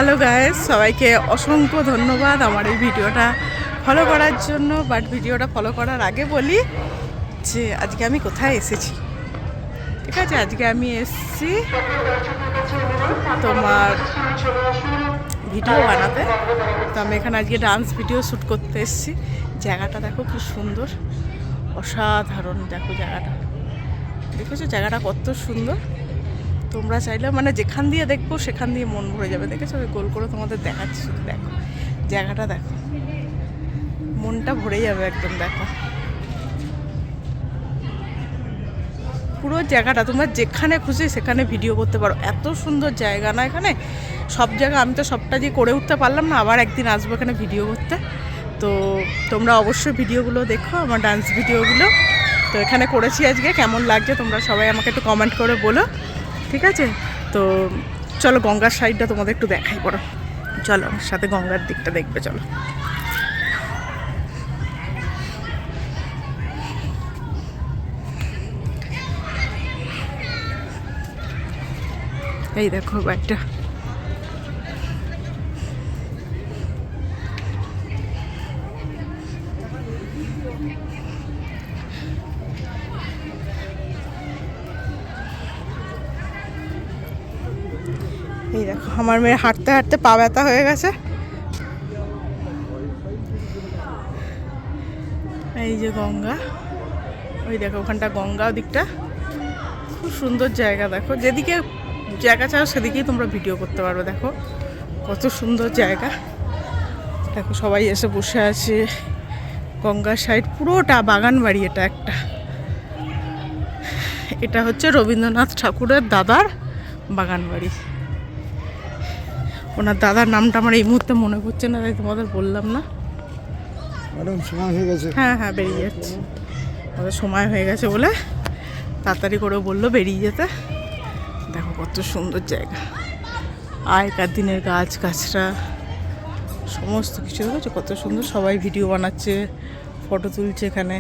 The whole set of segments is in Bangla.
হ্যালো গাইস, সবাইকে অসংখ্য ধন্যবাদ আমার এই ভিডিওটা ফলো করার জন্য। বাট ভিডিওটা ফলো করার আগে বলি যে আজকে আমি কোথায় এসেছি। ঠিক আছে, আজকে আমি এসেছি তোমার ভিডিও বানাতে। তো আমি এখানে আজকে ডান্স ভিডিও শ্যুট করতে এসেছি। জায়গাটা দেখো কি সুন্দর, অসাধারণ। দেখো জায়গাটা, দেখেছো জায়গাটা কত সুন্দর। তোমরা চাইলে মানে যেখান দিয়ে দেখবো সেখান দিয়ে মন ভরে যাবে। দেখেছো আমি গোল করে তোমাদের দেখাচ্ছি, শুধু দেখো জায়গাটা, দেখো মনটা ভরে যাবে একদম। দেখো পুরো জায়গাটা তোমরা যেখানে খুশি সেখানে ভিডিও করতে পারো। এত সুন্দর জায়গা না এখানে, সব জায়গা আমি তো সবটা দিয়ে করে উঠতে পারলাম না, আবার একদিন আসবো এখানে ভিডিও করতে। তো তোমরা অবশ্যই ভিডিওগুলো দেখো, আমার ডান্স ভিডিওগুলো। তো এখানে করেছি আজকে, কেমন লাগছে তোমরা সবাই আমাকে একটু কমেন্ট করে বলো, ঠিক আছে? তো চলো গঙ্গার সাইডটা তোমাদের একটু দেখাই পড়ো, চলো আমার সাথে গঙ্গার দিকটা দেখবে। চলো এই দেখো বাড়িটা, এই দেখো আমার মেয়ে হাঁটতে হাঁটতে পা ব্যথা হয়ে গেছে। এই যে গঙ্গা, ওই দেখো ওখানটা গঙ্গা, দিকটা খুব সুন্দর জায়গা। দেখো যেদিকে জায়গা চাও সেদিকেই তোমরা ভিডিও করতে পারবে। দেখো কত সুন্দর জায়গা। দেখো সবাই এসে বসে আছে গঙ্গার সাইড, পুরোটা বাগান বাড়ি। এটা একটা, এটা হচ্ছে রবীন্দ্রনাথ ঠাকুরের দাদার বাগান বাড়ি। ওনার দাদার নামটা আমার এই মুহূর্তে মনে পড়ছে না, তাই তোমাদের বললাম না। সময় হয়ে গেছে। হ্যাঁ হ্যাঁ, বেরিয়ে যাচ্ছে, আমাদের সময় হয়ে গেছে বলে তাড়াতাড়ি করে বললো বেরিয়ে যেতে। দেখো কত সুন্দর জায়গা, আগেকার দিনের গাছ গাছরা সমস্ত কিছু দেখেছো কত সুন্দর। সবাই ভিডিও বানাচ্ছে, ফটো তুলছে। এখানে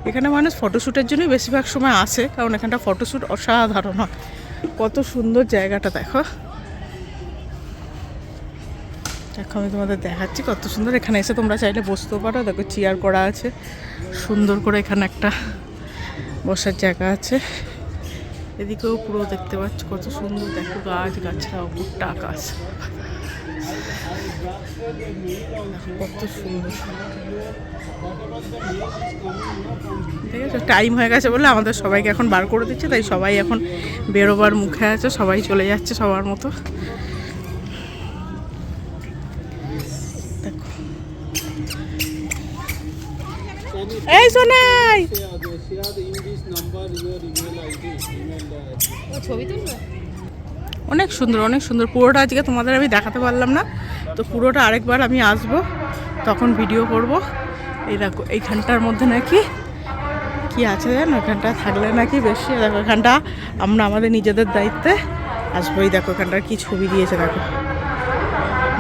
এখানে মানুষ ফটোশ্যুটের জন্যই বেশিরভাগ সময় আসে, কারণ এখানটা ফটোশ্যুট অসাধারণ হয়। কত সুন্দর জায়গাটা দেখো, দেখো আমি তোমাদের দেখাচ্ছি কত সুন্দর। এখানে এসে তোমরা চাইলে বসতেও পারো। দেখো চেয়ার করা আছে সুন্দর করে, এখানে একটা বসার জায়গা আছে। এদিকেও পুরো দেখতে পাচ্ছ কত সুন্দর। দেখো গাছ গাছরা, অপরটা আকাশ, কত সুন্দর। ঠিক আছে, টাইম হয়ে গেছে বলে আমাদের সবাইকে এখন বার করে দিচ্ছে, তাই সবাই এখন বেরোবার মুখে আছে, সবাই চলে যাচ্ছে সবার মতো। দেখো এই সোনাই, অনেক সুন্দর অনেক সুন্দর। পুরোটা আজকে তোমাদের আমি দেখাতে পারলাম না, তো পুরোটা আরেকবার আমি আসবো তখন ভিডিও করব। এই দেখো এইখানটার মধ্যে নাকি কি আছে জানো, এখানটা থাকলে নাকি বেশি। দেখো এখানটা আমরা আমাদের নিজেদের দায়িত্বে আসবো। এই দেখো এখানটার কি ছবি দিয়েছে, দেখো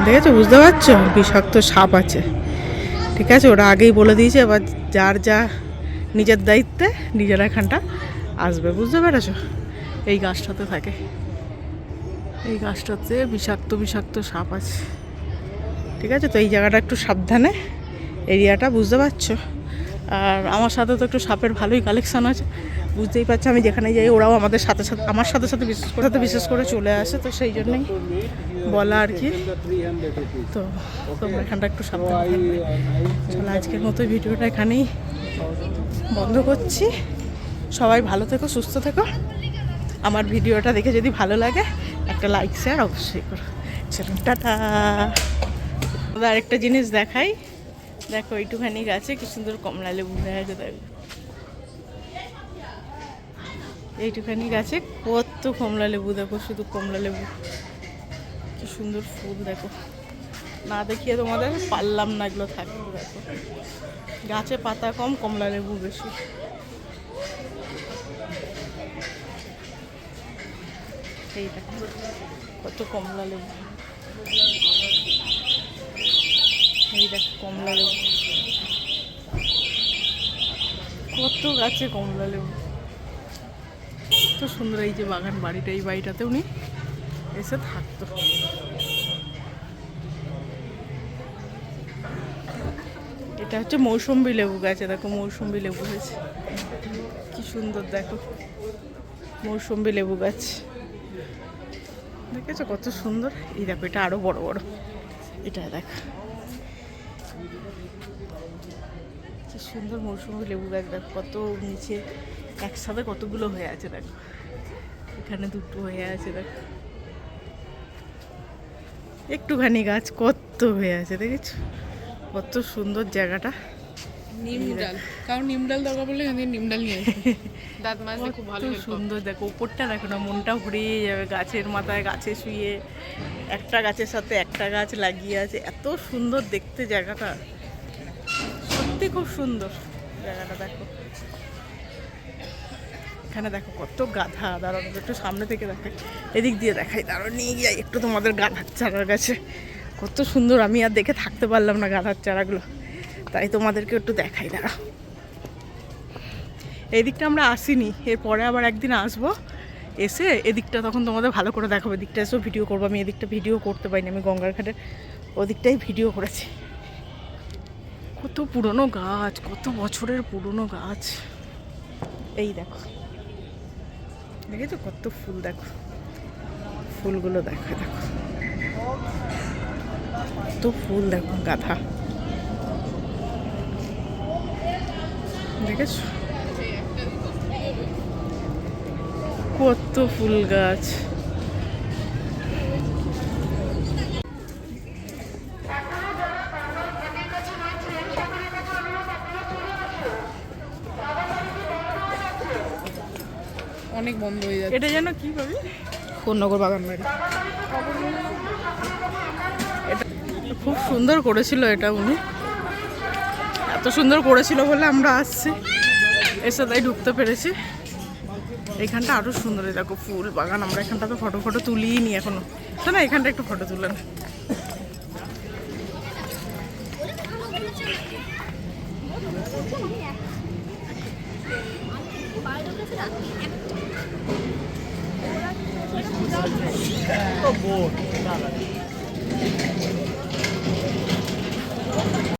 দেখেছো, বুঝতে পারছো? বিষাক্ত সাপ আছে, ঠিক আছে, ওরা আগেই বলে দিয়েছে। এবার যার যা নিজের দায়িত্বে নিজেরা এখানটা আসবে, বুঝতে পেরেছো? এই গাছটাতে থাকে, এই গাছটাতে বিষাক্ত বিষাক্ত সাপ আছে, ঠিক আছে? তো এই জায়গাটা একটু সাবধানে, এরিয়াটা, বুঝতে পারছো? আর আমার সাথে তো একটু সাপের ভালোই কালেকশান আছে, বুঝতেই পারছো। আমি যেখানে যাই ওরাও আমাদের সাথে সাথে, আমার সাথে সাথে বিশেষ করে চলে আসে, তো সেই জন্যই বলা আর কি। তো তোমরা এখানটা একটু সাবধানে থাকবে। চলো আজকের মতো ভিডিওটা এখানেই বন্ধ করছি। সবাই ভালো থেকো, সুস্থ থেকো। আমার ভিডিওটা দেখে যদি ভালো লাগে একটা লাইক শেয়ার অবশ্যই করো। চলো টাটা। আরেকটা জিনিস দেখাই, দেখো এইটুখানি গাছে কি সুন্দর কমলা লেবু হয়ে আছে। দেখো এইটুখানি গাছে কত কমলা লেবু, দেখো শুধু কমলা লেবু, কি সুন্দর ফুল। দেখো না দেখিয়ে তোমাদের পারলাম না, এগুলো থাকবে। দেখো গাছে পাতা কম, কমলা লেবু বেশি। এই দেখো কত কমলা লেবু, এই দেখো কমলা লেবু, কত গাছে কমলা লেবু, কত সুন্দর। এই যে বাগান বাড়িটা, এই বাড়িটাতে উনি এসে থাকতো। এটা হচ্ছে মৌসুম্বি লেবু গাছে, দেখো মৌসুম্বি লেবু হয়েছে, কি সুন্দর দেখো মৌসুম্বি লেবু গাছ, দেখেছো কত সুন্দর। এই দেখো এটা আরো বড় বড়, এটা দেখো কি সুন্দর মৌসুম্বি লেবু গাছ, দেখো কত নিচে একসাথে কতগুলো হয়ে আছে, দেখো এখানে দুটো হয়ে আছে, দেখো একটুখানি গাছ কত হয়ে আছে, দেখেছো কত সুন্দর জায়গাটা। নিম ডাল, কারণ নিম ডাল দরকার পড়লে এখান থেকে নিম ডাল নিয়ে আসি। দাঁত মাজতে খুব ভালো কত help হবে। সুন্দর দেখো, উপরটা দেখো না, মনটা ভরিয়ে যাবে। গাছের মাথায় গাছে শুয়ে, একটা গাছের সাথে একটা গাছ লাগিয়ে আছে, এত সুন্দর দেখতে জায়গাটা, সত্যি খুব সুন্দর জায়গাটা। দেখো এখানে দেখো কত গাধা, দাঁড়ানো একটু সামনে থেকে দেখাই, এদিক দিয়ে দেখাই, দাঁড়ানো নিয়ে যাই একটু তোমাদের গাধার চারার কাছে। কত সুন্দর, আমি আর দেখে থাকতে পারলাম না গাধার চারাগুলো, তাই তোমাদেরকে একটু দেখাই। দাঁড়া, এই দিকটা আমরা আসিনি, এরপরে আবার একদিন আসবো, এসে এদিকটা তখন তোমাদের ভালো করে দেখাবো, এদিকটা এসেও ভিডিও করবো। আমি এদিকটা ভিডিও করতে পারিনি, আমি গঙ্গার ঘাটের ওদিকটাই ভিডিও করেছি। কত পুরনো গাছ, কত বছরের পুরনো গাছ। এই দেখো, দেখেছো কত ফুল, দেখো ফুলগুলো দেখো, দেখো কত ফুল, দেখো গাধা, দেখেছো কত ফুল গাছ। অনেক বন্ধ হয়ে যাচ্ছে। এটা যেন কি পাবি, কোন্নগর বাগান বাড়ি। এটা খুব সুন্দর করেছিল এটা, উনি এত সুন্দর করেছিল বলে আমরা আসছি, এসে তাই ঢুকতে পেরেছি। এখানটা আরো সুন্দর, দেখো ফুল বাগান। আমরা এখানটা তো ফটো তুলিই নি এখনো, তো না এখানটা একটু ফটো তুলে না।